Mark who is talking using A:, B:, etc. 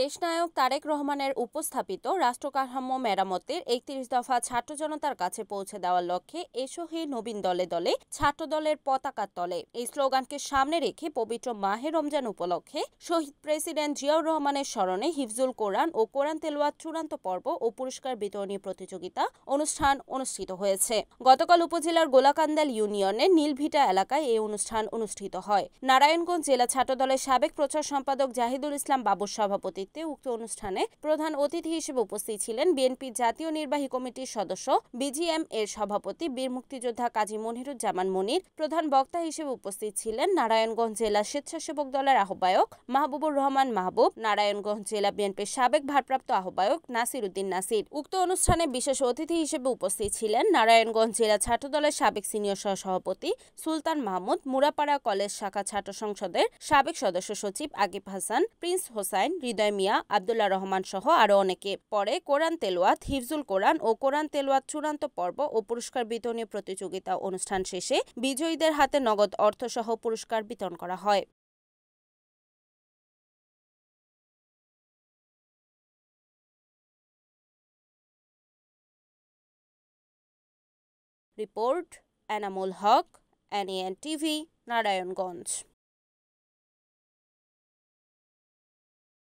A: দেশনায়ক তারেক রহমানের উপস্থাপিত রাষ্ট্র কাঠামো মেরামতের ৩১ দফা ছাত্র জনতার কাছে পৌঁছে দেওয়ার লক্ষ্যে এসো হে নবীন দলে দলে ছাত্র দলের পতাকার তলে এই স্লোগানকে সামনে রেখে পবিত্র মাহে রমজান উপলক্ষে শহীদ প্রেসিডেন্ট জিয়াউর রহমানের স্মরণে হিফজুল কোরআন ও কোরআন তেলাওয়াত চূড়ান্ত পর্ব ও পুরস্কার বিতরণী প্রতিযোগিতা অনুষ্ঠান অনুষ্ঠিত হয়েছে। গতকাল উপজেলার গোলাকান্দাল ইউনিয়নের নীলভিটা এলাকায় এই অনুষ্ঠান অনুষ্ঠিত হয়। নারায়ণগঞ্জ জেলা ছাত্র দলের সাবেক প্রচার সম্পাদক জাহিদুল ইসলাম বাবুর সভাপতিত্বে উক্ত অনুষ্ঠানে প্রধান অতিথি হিসেবে উপস্থিত ছিলেন বিএনপি জাতীয় নির্বাহী কমিটির সদস্য বিজিএম এর সভাপতি বীর মুক্তিযোদ্ধা কাজী মনিরুজ্জামান মনির। প্রধান বক্তা হিসেবে উপস্থিত ছিলেন নারায়ণগঞ্জ জেলা স্বেচ্ছাসেবক দলের আহ্বায়ক মাহবুবুর রহমান মাহবুব, নারায়ণগঞ্জ জেলা বিএনপির সাবেক ভারপ্রাপ্ত আহ্বায়ক নাসির উদ্দিন নাসির। উক্ত অনুষ্ঠানে বিশেষ অতিথি হিসেবে উপস্থিত ছিলেন নারায়ণগঞ্জ জেলা ছাত্র দলের সাবেক সিনিয়র সহসভাপতি সুলতান মাহমুদ, মুরাপাড়া কলেজ শাখা ছাত্র সংসদের সাবেক সদস্য সচিব আকিব হাসান, প্রিন্স হোসাইন, হৃদয় মিয়া, আব্দুল্লাহ রহমান সহ আরো অনেকে। পরে কোরআন তেলাওয়াত, হিফজুল কোরআন ও কোরআন তেলাওয়াত চূড়ান্ত পর্ব ও পুরস্কার বিতরণী প্রতিযোগিতা অনুষ্ঠান শেষে বিজয়ীদের হাতে নগদ অর্থসহ পুরস্কার বিতরণ করা হয়। Report Enamul Haque, NAN TV, Narayanganj.